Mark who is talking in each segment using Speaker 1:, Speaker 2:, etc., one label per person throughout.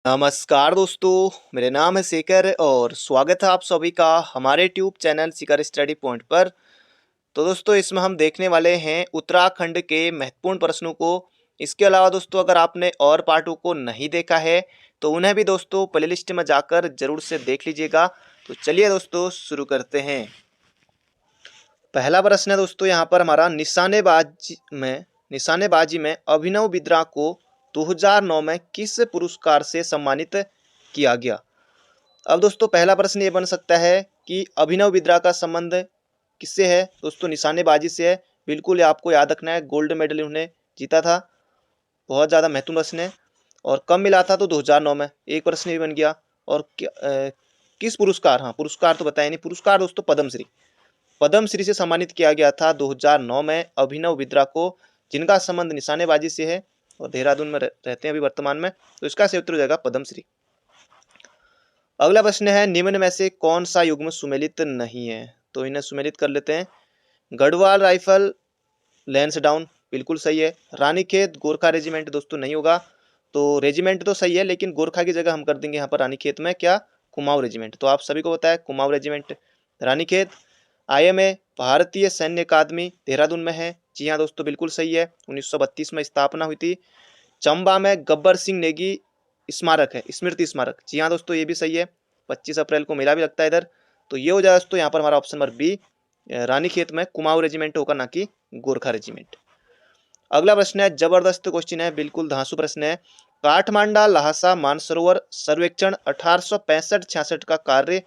Speaker 1: नमस्कार दोस्तों, मेरे नाम है शेखर और स्वागत है आप सभी का हमारे ट्यूब चैनल शिखर स्टडी पॉइंट पर। तो दोस्तों इसमें हम देखने वाले हैं उत्तराखंड के महत्वपूर्ण प्रश्नों को। इसके अलावा दोस्तों अगर आपने और पार्टों को नहीं देखा है तो उन्हें भी दोस्तों प्लेलिस्ट में जाकर जरूर से देख लीजिएगा। तो चलिए दोस्तों शुरू करते हैं। पहला प्रश्न है दोस्तों यहाँ पर हमारा निशानेबाजी में अभिनव बिंद्रा को 2009 में किस पुरस्कार से सम्मानित किया गया। अब दोस्तों पहला प्रश्न ये बन सकता है कि अभिनव बिंद्रा का संबंध किससे है। दोस्तों निशानेबाजी से है, बिल्कुल ये आपको याद रखना है। गोल्ड मेडल उन्हें जीता था, बहुत ज़्यादा महत्वपूर्ण प्रश्न है। और कब मिला था तो 2009 में, एक प्रश्न ये बन गया। और किस पुरस्कार, हाँ पुरस्कार तो बताया नहीं। पुरस्कार दोस्तों पद्मश्री से सम्मानित किया गया था 2009 में अभिनव बिंद्रा को, जिनका संबंध निशानेबाजी से है और देहरादून में रहते हैं अभी वर्तमान में। तो इसका सही उत्तर हो जाएगा पद्मश्री। अगला प्रश्न है निम्न में से कौन सा युग्म सुमेलित नहीं है। तो इन्हें सुमेलित कर लेते हैं। गढ़वाल राइफल लैंसडाउन बिल्कुल सही है। रानीखेत गोरखा रेजिमेंट दोस्तों नहीं होगा। तो रेजिमेंट तो सही है लेकिन गोरखा की जगह हम कर देंगे यहाँ पर रानीखेत में क्या, कुमाऊं रेजिमेंट। तो आप सभी को पता है कुमाऊं रेजिमेंट रानीखेत। आईएमए भारतीय सैन्य अकादमी देहरादून में है। जी हाँ दोस्तों बिल्कुल सही है, 1932 में स्थापना हुई थी। चंबा में गब्बर सिंह नेगी स्मारक है, स्मृति स्मारक। जी हाँ दोस्तों ये भी सही है, 25 अप्रैल को मेला भी लगता है इधर। तो ये हो जाए दोस्तों यहाँ पर हमारा ऑप्शन नंबर बी, रानीखेत में कुमाऊं रेजिमेंट होगा, ना कि गोरखा रेजिमेंट। अगला प्रश्न है जबरदस्त क्वेश्चन है, बिल्कुल धांसू प्रश्न है। काठमांडा लहासा मानसरोवर सर्वेक्षण 1865-66 का कार्य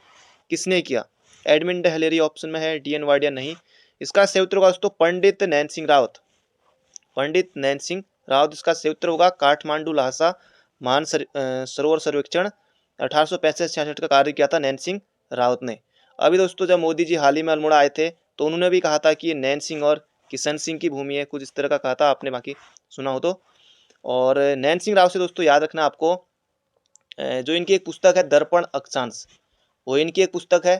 Speaker 1: किसने किया। एडमिंड हिलेरी ऑप्शन में है, डीएन वाडिया नहीं। इसका सही उत्तर होगा दोस्तों पंडित नैन सिंह रावत। पंडित नैन सिंह रावत इसका सही उत्तर होगा। काठमांडू लहासा मान सरोवर सर्वेक्षण 1865-66 का कार्य किया था नैन सिंह रावत ने। अभी दोस्तों जब मोदी जी हाल ही में अल्मोड़ा आए थे तो उन्होंने भी कहा था कि ये नैन सिंह और किशन सिंह की भूमि है, कुछ इस तरह का कहा था, आपने बाकी सुना हो तो। और नैन सिंह रावत से दोस्तों याद रखना आपको, जो इनकी एक पुस्तक है दर्पण अक्षांश, वो इनकी एक पुस्तक है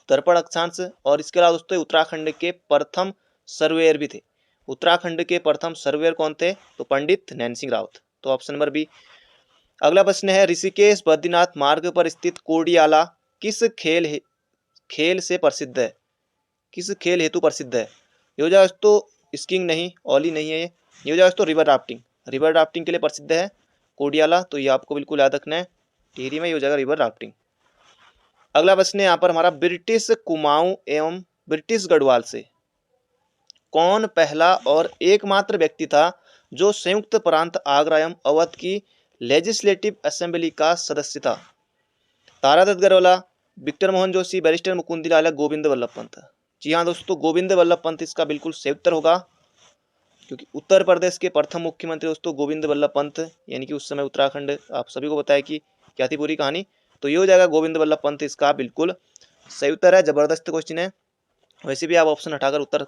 Speaker 1: दर्पण अक्षांश। और इसके अलावा दोस्तों उत्तराखंड के प्रथम सर्वेयर भी थे। उत्तराखंड के प्रथम सर्वेयर कौन थे, तो पंडित नैन सिंह रावत। तो ऑप्शन नंबर बी। अगला प्रश्न है ऋषिकेश बद्रीनाथ मार्ग पर स्थित कोडियाला किस खेल से प्रसिद्ध है, किस खेल हेतु प्रसिद्ध है। ये हो जाए दोस्तों स्कीइंग नहीं, ओली नहीं है ये हो जाए दोस्तों रिवर राफ्टिंग। रिवर राफ्टिंग के लिए प्रसिद्ध है कोडियाला, तो ये आपको बिल्कुल याद रखना है। टिहरी में ये हो जाएगा रिवर राफ्टिंग। अगला प्रश्न है यहाँ पर हमारा, ब्रिटिश कुमाऊं एवं ब्रिटिश गढ़वाल से कौन पहला और एकमात्र व्यक्ति था जो संयुक्त प्रांत आगरा एवं अवध की लेजिस्लेटिव असेंबली का सदस्य था। Taradatt Garhwala, Victor Mohan Joshi, barrister Mukundlal, Govind Vallabh Pant. जी हाँ दोस्तों गोविंद वल्लभ पंत इसका बिल्कुल सही उत्तर होगा, क्योंकि उत्तर प्रदेश के प्रथम मुख्यमंत्री दोस्तों गोविंद वल्लभ पंत, यानी कि उस समय उत्तराखंड आप सभी को बताया कि क्या थी पूरी कहानी। तो ये हो जाएगा गोविंद वल्लभ पंत इसका बिल्कुल सही उत्तर है। जबरदस्त क्वेश्चन है, वैसे भी आप ऑप्शन हटाकर उत्तर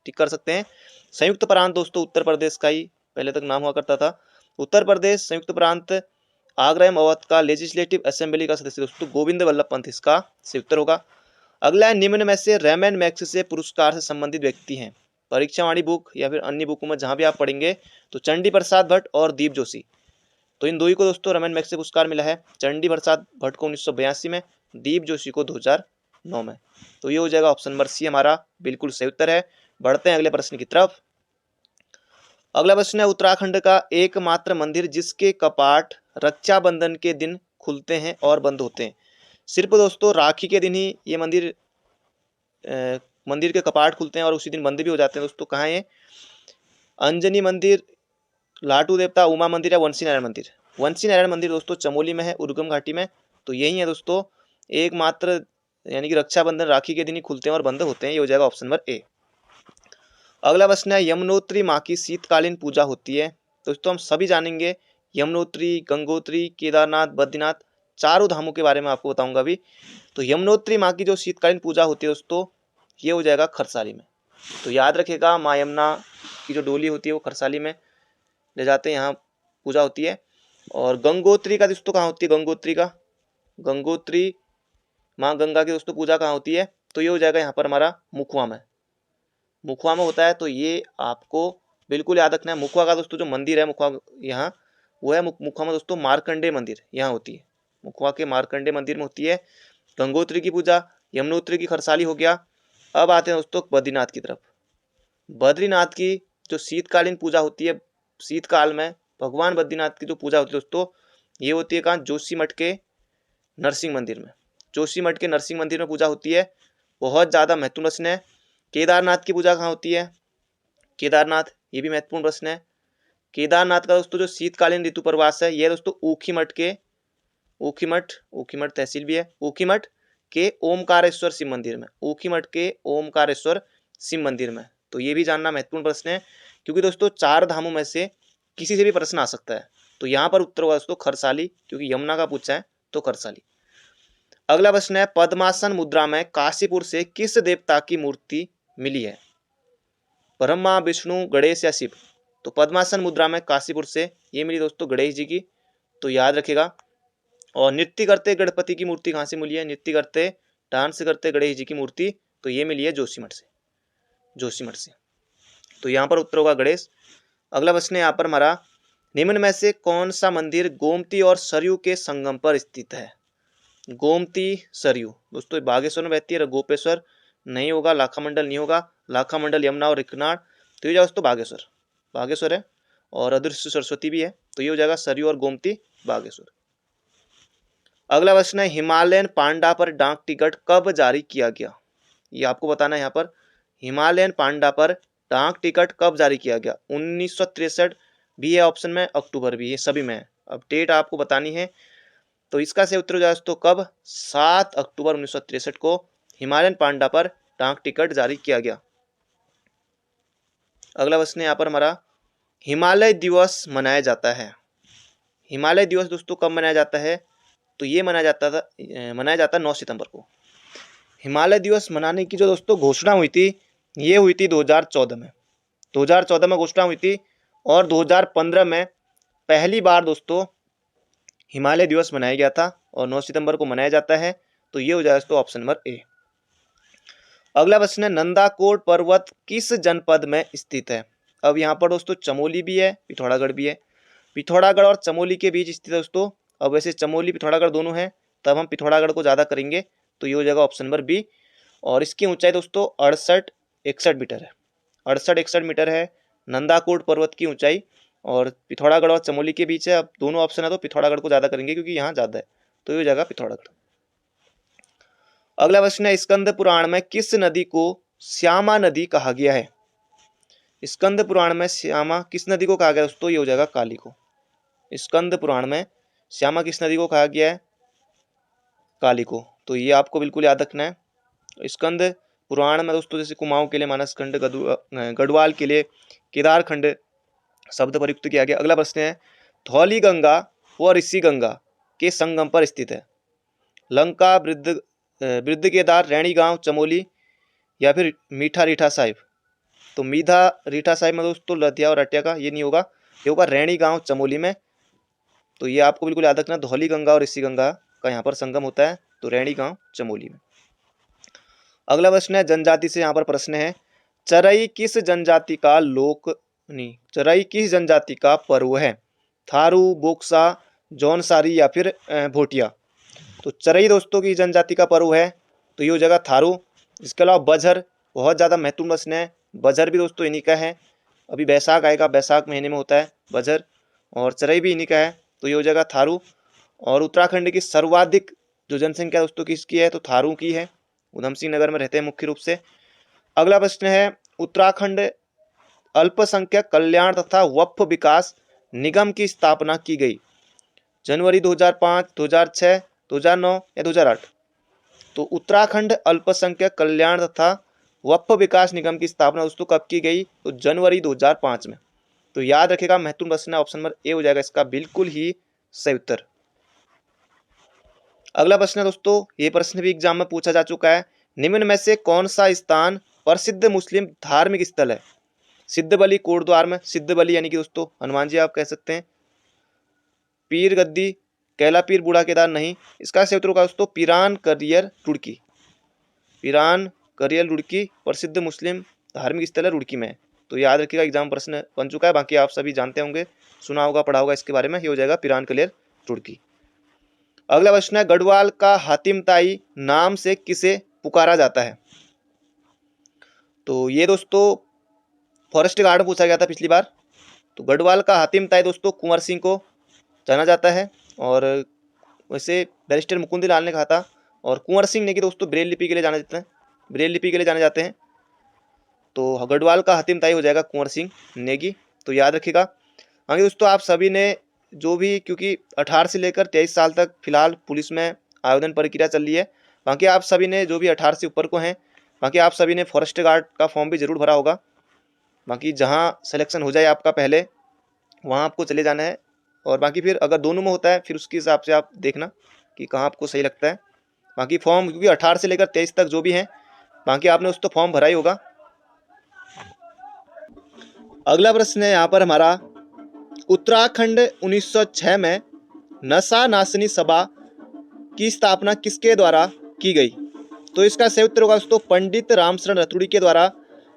Speaker 1: टिक कर सकते हैं। संयुक्त प्रांत दोस्तों उत्तर प्रदेश का ही पहले तक नाम हुआ करता था। उत्तर प्रदेश संयुक्त प्रांत आगरा एवं अवध का लेजिस्लेटिव असेंबली का सदस्य दोस्तों गोविंद वल्लभ पंत इसका सही उत्तर होगा। अगला है निम्न में से रेमन मैग्सेसे पुरस्कार से संबंधित व्यक्ति हैं। परीक्षावाणी बुक या फिर अन्य बुकों में जहां भी आप पढ़ेंगे तो चंडी प्रसाद भट्ट और दीप जोशी, तो इन दो ही को दोस्तों रेमन मैग्सेसे पुरस्कार मिला है। चंडी प्रसाद भट्ट को 1982 में, दीप जोशी को 2009 में। तो ये हो जाएगा ऑप्शन नंबर सी हमारा बिल्कुल सही उत्तर है। बढ़ते हैं अगले प्रश्न की तरफ। अगला प्रश्न है उत्तराखंड का एकमात्र मंदिर जिसके कपाट रक्षाबंधन के दिन खुलते हैं और बंद होते हैं। सिर्फ दोस्तों राखी के दिन ही ये मंदिर के कपाट खुलते हैं और उसी दिन बंद भी हो जाते हैं दोस्तों। कहाँ है ये, अंजनी मंदिर, लाटू देवता, उमा मंदिर या वंशी नारायण मंदिर। वंशी नारायण मंदिर दोस्तों चमोली में है, उर्गम घाटी में। तो यही है दोस्तों एकमात्र, यानी कि रक्षाबंधन राखी के दिन ही खुलते हैं और बंद होते हैं। ये हो जाएगा ऑप्शन नंबर ए। अगला प्रश्न है यमुनोत्री माँ की शीतकालीन पूजा होती है। दोस्तों हम सभी जानेंगे यमुनोत्री, गंगोत्री, केदारनाथ, बद्रीनाथ, चारों धामों के बारे में आपको बताऊंगा अभी। तो यमुनोत्री माँ की जो शीतकालीन पूजा होती है दोस्तों, ये हो जाएगा खरसाली में। तो याद रखिएगा माँ यमुना की जो डोली होती है वो खरसाली में ले जाते हैं, यहाँ पूजा होती है। और गंगोत्री का दोस्तों कहाँ होती है, गंगोत्री माँ गंगा की दोस्तों पूजा कहाँ होती है, तो ये हो जाएगा यहाँ पर हमारा मुखवा में होता है। तो ये आपको बिल्कुल याद रखना है। मुखवा का दोस्तों जो मंदिर है, मुखवा यहाँ वो है मुखवा में दोस्तों मार्कंडे मंदिर, यहाँ होती है। मुखवा के मार्कंडे मंदिर में होती है गंगोत्री की पूजा। यमुनोत्री की खरसाली हो गया। अब आते हैं दोस्तों बद्रीनाथ की तरफ। बद्रीनाथ की जो शीतकालीन पूजा होती है, शीतकाल में भगवान बद्रीनाथ की जो पूजा होती है दोस्तों, ये होती है कहाँ, जोशीमठ के नरसिंह मंदिर में। जोशीमठ के नरसिंह मंदिर में पूजा होती है। बहुत ज़्यादा महत्वपूर्ण प्रश्न है। केदारनाथ की पूजा कहाँ होती है? केदारनाथ, ये भी महत्वपूर्ण प्रश्न है। केदारनाथ का दोस्तों जो शीतकालीन ऋतु प्रवास है, यह दोस्तों ऊखीमठ तहसील भी है, ऊखीमठ के ओमकारेश्वर शिव मंदिर में, ऊखीमठ के ओमकारेश्वर शिव मंदिर में। तो ये भी जानना महत्वपूर्ण प्रश्न है, क्योंकि दोस्तों 4 धामों में से किसी से भी प्रश्न आ सकता है। तो यहाँ पर उत्तर होगा दोस्तों खरसाली, क्योंकि यमुना का पूछा है तो खरसाली। अगला प्रश्न है, पद्मासन मुद्रा में काशीपुर से किस देवता की मूर्ति मिली है? ब्रह्मा, विष्णु, गणेश या शिव? तो पद्मासन मुद्रा में काशीपुर से ये मिली दोस्तों गणेश जी की, तो याद रखेगा। और नृत्य करते गणपति की मूर्ति कहाँ से मिली है? नृत्य करते, डांस करते गणेश जी की मूर्ति, तो ये मिली है जोशीमठ से। तो यहाँ पर उत्तर होगा गणेश। अगला प्रश्न है यहाँ पर हमारा, निम्न में से कौन सा मंदिर गोमती और सरयू के संगम पर स्थित है? गोमती सरयू दोस्तों बागेश्वर में बहती है। गोपेश्वर नहीं होगा, लाखामंडल नहीं होगा, लाखामंडल यमुना और रिकनाड़, तो ये जाओ दोस्तों बागेश्वर है। और अदृश्य सरस्वती भी है, तो ये हो जाएगा सरयू और गोमती बागेश्वर। अगला प्रश्न है, हिमालयन पांडा पर डाक टिकट कब जारी किया गया? ये आपको बताना है यहाँ पर, हिमालयन पांडा पर डाक टिकट कब जारी किया गया? 1963 भी है ऑप्शन में, अक्टूबर भी है, सभी में है। अब डेट आपको बतानी है, तो इसका से उत्तर हो जाए तो कब? 7 अक्टूबर 1963 को हिमालयन पांडा पर डाक टिकट जारी किया गया। अगला प्रश्न यहाँ पर हमारा, हिमालय दिवस मनाया जाता है। हिमालय दिवस दोस्तों कब मनाया जाता है? तो ये मनाया जाता 9 सितंबर को। हिमालय दिवस मनाने की जो दोस्तों घोषणा हुई थी, ये हुई थी 2014 में। 2014 में घोषणा हुई थी, और 2015 में पहली बार दोस्तों हिमालय दिवस मनाया गया था, और 9 सितंबर को मनाया जाता है। तो ये हो जाए दोस्तों ऑप्शन नंबर ए। अगला प्रश्न है, नंदाकोट पर्वत किस जनपद में स्थित है? अब यहाँ पर दोस्तों चमोली भी है, पिथौरागढ़ भी है। पिथौरागढ़ और चमोली के बीच स्थित है दोस्तों। अब वैसे चमोली पिथौरागढ़ दोनों है, तब हम पिथौरागढ़ को ज़्यादा करेंगे, तो ये हो जाएगा ऑप्शन नंबर बी। और इसकी ऊंचाई दोस्तों 68-61 मीटर है। 68-61 मीटर है नंदाकोट पर्वत की ऊंचाई, और पिथौरागढ़ और चमोली के बीच है। अब दोनों ऑप्शन है तो पिथौरागढ़ को ज़्यादा करेंगे, क्योंकि यहाँ ज़्यादा है, तो ये हो जाएगा पिथौरागढ़। अगला प्रश्न है, स्कंद पुराण में किस नदी को श्यामा नदी कहा गया है? स्कंद पुराण में श्यामा किस नदी को कहा गया दोस्तों? ये हो जाएगा काली को। स्कंद पुराण में श्यामा किस नदी को कहा गया है? काली को। तो ये आपको बिल्कुल याद रखना है। स्कंद पुराण में दोस्तों जैसे कुमाऊं के लिए मानस खंड, गढ़वाल के लिए केदार खंड शब्द प्रयुक्त किया गया। अगला प्रश्न है, धौली गंगा व ऋषि गंगा के संगम पर स्थित है। लंका, वृद्ध केदार, रैणी गांव, चमोली, या फिर मीठा रीठा साहिब? तो मीठा रीठा साहिब में दोस्तों लधिया और अटिया का ये नहीं होगा, ये होगा रैणी गांव चमोली में। तो ये आपको बिल्कुल याद रखना, धौली गंगा और ऋषि गंगा का यहाँ पर संगम होता है, तो रैणी गांव चमोली में। अगला प्रश्न है, जनजाति से यहाँ पर प्रश्न है, चरई किस जनजाति का पर्व है? थारू, बोक्सा, जौनसारी या फिर भोटिया? तो चरई दोस्तों की जनजाति का पर्व है, तो ये हो जाएगा थारू। इसके अलावा बझर बहुत ज़्यादा महत्वपूर्ण प्रश्न है। बझर भी दोस्तों इन्हीं का है। अभी बैसाख आएगा, बैसाख महीने में होता है बझर, और चरई भी इन्हीं का है, तो ये हो जाएगा थारू। और उत्तराखंड की सर्वाधिक जो जनसंख्या दोस्तों किसकी है? तो थारू की है। उधम सिंह नगर में रहते हैं मुख्य रूप से। अगला प्रश्न है, उत्तराखंड अल्पसंख्यक कल्याण तथा वक्फ विकास निगम की स्थापना की गई। जनवरी 2005, 2006, 2009 या 2008? तो उत्तराखंड अल्पसंख्यक कल्याण तथा वक्फ विकास निगम की स्थापना दोस्तों कब की गई? तो जनवरी 2005 में। तो याद रखेगा, महत्वपूर्ण प्रश्न है, ऑप्शन नंबर ए हो जाएगा इसका बिल्कुल ही सही उत्तर। अगला प्रश्न है दोस्तों, ये प्रश्न भी एग्जाम में पूछा जा चुका है, निम्न में से कौन सा स्थान प्रसिद्ध मुस्लिम धार्मिक स्थल है? सिद्धबली कोटद्वार में, सिद्धबली यानी कि दोस्तों हनुमान जी आप कह सकते हैं, पीर गद्दी, कैला पीर, बूढ़ा केदार नहीं। इसका सही उत्तर होगा दोस्तों पिरान करियर रुड़की। पिरान करियर रुड़की प्रसिद्ध मुस्लिम धार्मिक स्थल है, रुड़की में। तो याद रखिएगा, एग्जाम प्रश्न बन चुका है, बाकी आप सभी जानते होंगे, सुना होगा, पढ़ा होगा इसके बारे में। ये हो जाएगा पिरान कलेर रुड़की। अगला प्रश्न है, गढ़वाल का हातिम ताई नाम से किसे पुकारा जाता है? तो ये दोस्तों फॉरेस्ट गार्ड पूछा गया था पिछली बार। तो गढ़वाल का हातिम ताई दोस्तों कुंवर सिंह को जाना जाता है, और वैसे बैरिस्टर मुकुंदी लाल ने कहा था, और कुंवर सिंह नेगी दोस्तों ब्रेल लिपि के लिए जाने जाते हैं, ब्रेल लिपि के लिए जाने जाते हैं। तो गढ़वाल का हातिम ताई हो जाएगा कुंवर सिंह नेगी, तो याद रखिएगा। आगे दोस्तों आप सभी ने जो भी, क्योंकि 18 से लेकर 23 साल तक फिलहाल पुलिस में आवेदन प्रक्रिया चल रही है, बाकी आप सभी ने जो भी 18 से ऊपर को हैं, बाकी आप सभी ने फॉरेस्ट गार्ड का फॉर्म भी जरूर भरा होगा। बाकी जहाँ सिलेक्शन हो जाए आपका पहले, वहाँ आपको चले जाना है, और बाकी फिर अगर दोनों में होता है फिर उसके हिसाब से आप देखना कि कहाँ आपको सही लगता है। बाकी फॉर्म क्योंकि 18 से लेकर 23 तक जो भी हैं, बाकी आपने उस तो फॉर्म भरा ही होगा। अगला प्रश्न है यहाँ पर हमारा, उत्तराखंड 1906 में नशा नाशनी सभा की स्थापना किसके द्वारा की गई? तो इसका सही उत्तर होगा दोस्तों पंडित रामशरण रतूड़ी के द्वारा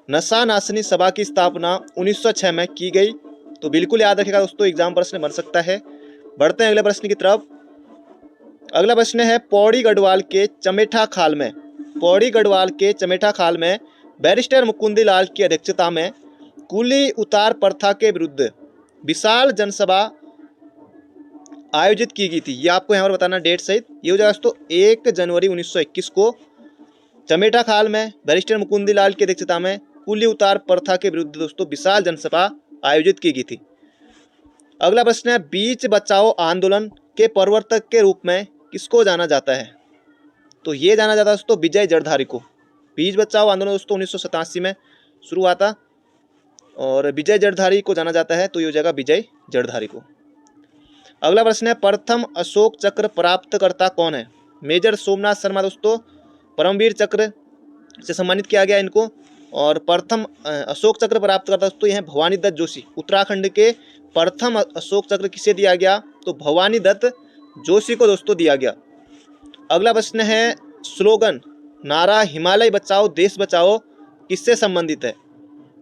Speaker 1: नशा नाशनी सभा की स्थापना 1906 में की गई। तो बिल्कुल याद रखिएगा दोस्तों, एग्जाम प्रश्न बन सकता है। बढ़ते हैं अगले प्रश्न की तरफ। अगला प्रश्न है, पौड़ी गढ़वाल के चमेठा खाल में, पौड़ी गढ़वाल के चमेठा खाल में बैरिस्टर मुकुंदी लाल की अध्यक्षता में कुली उतार प्रथा के विरुद्ध विशाल जनसभा आयोजित की गई थी। ये आपको यहाँ पर बताना डेट सहित। ये हो जाएगा दोस्तों 1 जनवरी 1921 को चमेठा खाल में बैरिस्टर मुकुंदी लाल की अध्यक्षता में कुली उतार प्रथा के विरुद्ध दोस्तों विशाल जनसभा आयोजित की गई थी। अगला प्रश्न है, बीच बचाओ आंदोलन के प्रवर्तक के रूप में किसको जाना जाता है? तो ये जाना जाता है दोस्तों विजय जड़धारी को। बीच बचाओ आंदोलन दोस्तों 1987 में शुरू हुआ था, और विजय जड़धारी को जाना जाता है, तो ये हो जाएगा विजय जड़धारी को। अगला प्रश्न है, प्रथम अशोक चक्र प्राप्तकर्ता कौन है? मेजर सोमनाथ शर्मा दोस्तों परमवीर चक्र से सम्मानित किया गया इनको। और प्रथम अशोक चक्र प्राप्तकर्ता दोस्तों ये हैं भवानी दत्त जोशी। उत्तराखंड के प्रथम अशोक चक्र किसे दिया गया? तो भवानी दत्त जोशी को दोस्तों दिया गया। अगला प्रश्न है, स्लोगन नारा हिमालय बचाओ देश बचाओ किससे संबंधित है?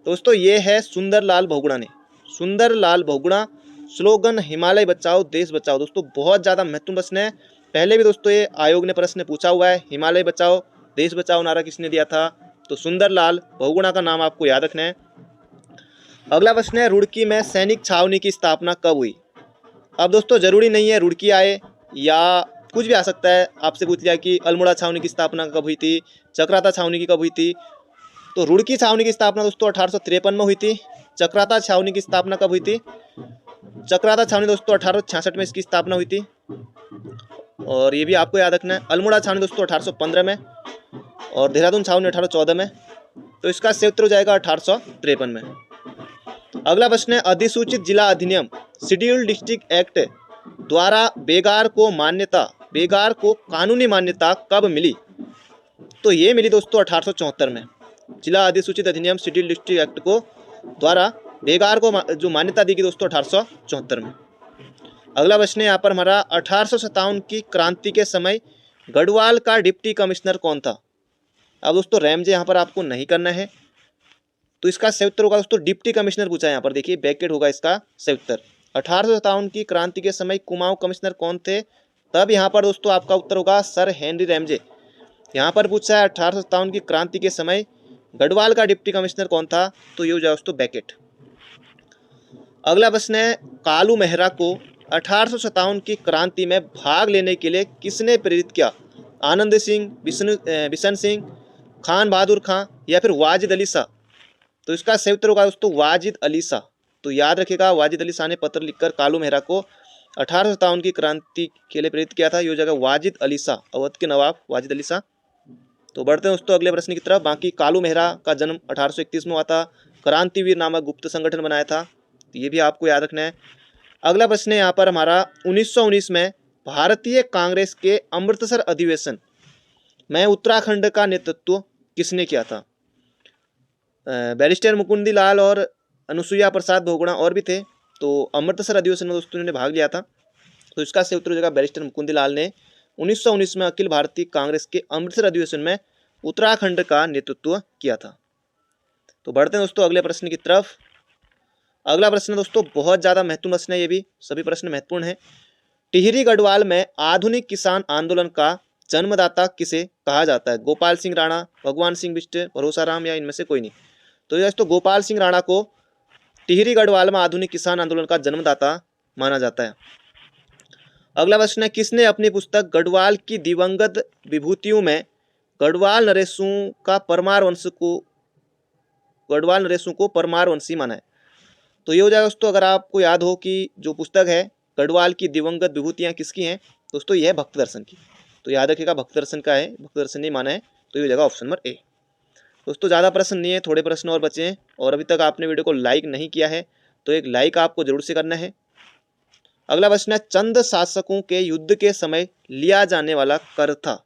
Speaker 1: दोस्तों ये है सुंदरलाल बहुगुणा ने। सुंदरलाल बहुगुणा, स्लोगन हिमालय बचाओ देश बचाओ। दोस्तों बहुत ज़्यादा महत्वपूर्ण प्रश्न है, पहले भी दोस्तों ये आयोग ने प्रश्न पूछा हुआ है। हिमालय बचाओ देश बचाओ नारा किसने दिया था? तो सुंदरलाल बहुगुणा का नाम आपको याद रखना है। अगला प्रश्न है, रुड़की में सैनिक छावनी की स्थापना कब हुई? अब दोस्तों जरूरी नहीं है रुड़की आए या कुछ भी आ सकता है, आपसे पूछ लिया कि अल्मोड़ा छावनी की स्थापना कब हुई थी, चक्राता छावनी की कब हुई थी। तो रुड़की छावनी की स्थापना दोस्तों 1853 में हुई थी। चक्राता छावनी की स्थापना कब हुई थी? चक्राता छावनी दोस्तों 1866 में इसकी स्थापना हुई थी। और ये भी आपको याद रखना है। अल्मोड़ा छावनी दोस्तों 1815 में, और देहरादून छावनी 1814 में। तो इसका सही उत्तर हो जाएगा 1853 में। अगला प्रश्न है, अधिसूचित जिला अधिनियम शेड्यूल्ड डिस्ट्रिक्ट एक्ट द्वारा बेगार को कानूनी मान्यता कब मिली? तो ये मिली दोस्तों 1874 में। जिला अधिसूचित अधिनियम शेड्यूल्ड डिस्ट्रिक्ट एक्ट को द्वारा बेगार को जो मान्यता दी गई दोस्तों 1874 में। अगला प्रश्न है यहाँ पर हमारा, 1857 की क्रांति के समय गढ़वाल का डिप्टी कमिश्नर कौन था? अब दोस्तों रैमजे यहाँ पर आपको नहीं करना है, तो इसका सही उत्तर होगा दोस्तों डिप्टी कमिश्नर पूछा है यहाँ पर, देखिए ब्रैकेट होगा इसका सही उत्तर। 1857 की क्रांति के समय कुमाऊं कमिश्नर कौन थे? तब यहाँ पर दोस्तों आपका उत्तर होगा सर हेनरी रैमजे। यहाँ पर पूछा है 1857 की क्रांति के समय गढ़वाल का डिप्टी कमिश्नर कौन था? तो ये हो जाए दोस्तों ब्रैकेट। अगला प्रश्न है, कालू मेहरा को 1857 की क्रांति में भाग लेने के लिए किसने प्रेरित किया? आनंद सिंह, बिशन सिंह, खान बहादुर खां या फिर वाजिद अली शाह? तो इसका सही उत्तर होगा दोस्तों वाजिद अली शाह। तो याद रखिएगा, वाजिद अली शाह ने पत्र लिखकर कालू मेहरा को 1857 की क्रांति के लिए प्रेरित किया था। ये हो जाएगा वाजिद अली शाह, अवध के नवाब वाजिद अली शाह। तो बढ़ते हैं दोस्तों अगले प्रश्न की तरफ। बाकी कालू मेहरा का जन्म 1831 में हुआ था, क्रांतिवीर नामक गुप्त संगठन बनाया था, तो ये भी आपको याद रखना है। अगला प्रश्न है यहाँ पर हमारा, 1919 में भारतीय कांग्रेस के अमृतसर अधिवेशन में उत्तराखंड का नेतृत्व किसने किया था? बैरिस्टर मुकुंदी लाल और अनुसुईया प्रसाद बहुगुणा और भी थे। तो अमृतसर अधिवेशन में दोस्तों ने भाग लिया था। तो इसका सही उत्तर हो जाएगा बैरिस्टर मुकुंदी लाल ने 1919 में अखिल भारतीय कांग्रेस के अमृतसर अधिवेशन में उत्तराखंड का नेतृत्व किया था। तो बढ़ते हैं दोस्तों अगले प्रश्न की तरफ। अगला प्रश्न दोस्तों बहुत ज़्यादा महत्वपूर्ण प्रश्न है, ये भी सभी प्रश्न महत्वपूर्ण है। टिहरी गढ़वाल में आधुनिक किसान आंदोलन का जन्मदाता किसे कहा जाता है? गोपाल सिंह राणा, भगवान सिंह बिष्ट, भरोसा राम या इनमें से कोई नहीं। तो दोस्तों गोपाल सिंह राणा को टिहरी गढ़वाल में आधुनिक किसान आंदोलन का जन्मदाता माना जाता है। अगला प्रश्न है, किसने अपनी पुस्तक गढ़वाल की दिवंगत विभूतियों में गढ़वाल नरेशों को परमारवंशी माना है? तो ये हो जाएगा दोस्तों, अगर आपको याद हो कि जो पुस्तक है गढ़वाल की दिवंगत विभूतियाँ किसकी हैं दोस्तों, ये है भक्त दर्शन की। तो याद रखिएगा भक्त दर्शन का है, भक्त दर्शन नहीं माना है, तो ये हो जाएगा ऑप्शन नंबर ए। दोस्तों ज़्यादा प्रश्न नहीं है, थोड़े प्रश्न और बचे हैं, और अभी तक आपने वीडियो को लाइक नहीं किया है तो एक लाइक आपको जरूर से करना है। अगला प्रश्न है, चंद शासकों के युद्ध के समय लिया जाने वाला कर था?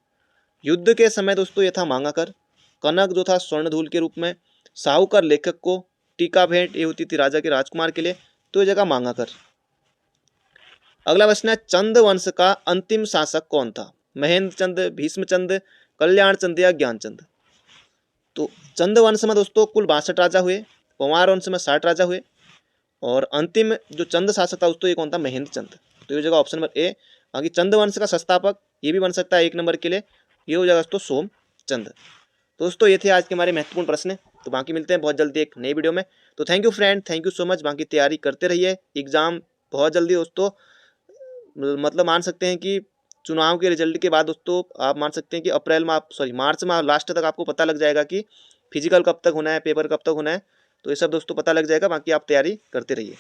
Speaker 1: युद्ध के समय दोस्तों ये था मांगा कर, कनक जो था स्वर्णधूल के रूप में, साहूकर लेखक को, टीका भेंट ये होती थी राजा के राजकुमार के लिए, तो ये जगह मांगा कर। अगला प्रश्न है, चंद वंश का अंतिम शासक कौन था? महेंद्र चंद, भीष्मचंद, कल्याण चंद या ज्ञानचंद? तो चंद वंश में दोस्तों कुल 62 राजा हुए, पंवार वंश में 60 राजा हुए, और अंतिम जो चंद शासक था दोस्तों ये कौन था? महेंद्र चंद। तो ये जगह ऑप्शन नंबर ए। बाकी चंद वंश का संस्थापक ये भी बन सकता है 1 नंबर के लिए, ये हो जाएगा दोस्तों सोमचंद। दोस्तों ये थे आज के हमारे महत्वपूर्ण प्रश्न, तो बाकी मिलते हैं बहुत जल्दी एक नई वीडियो में। तो thank you friend, thank you so much. बाकी तैयारी करते रहिए, एग्जाम बहुत जल्दी दोस्तों, मतलब मान सकते हैं कि चुनाव के रिजल्ट के बाद दोस्तों आप मान सकते हैं कि मार्च में लास्ट तक आपको पता लग जाएगा कि फिजिकल कब तक होना है, पेपर कब तक होना है, तो ये सब दोस्तों पता लग जाएगा। बाकी आप तैयारी करते रहिए।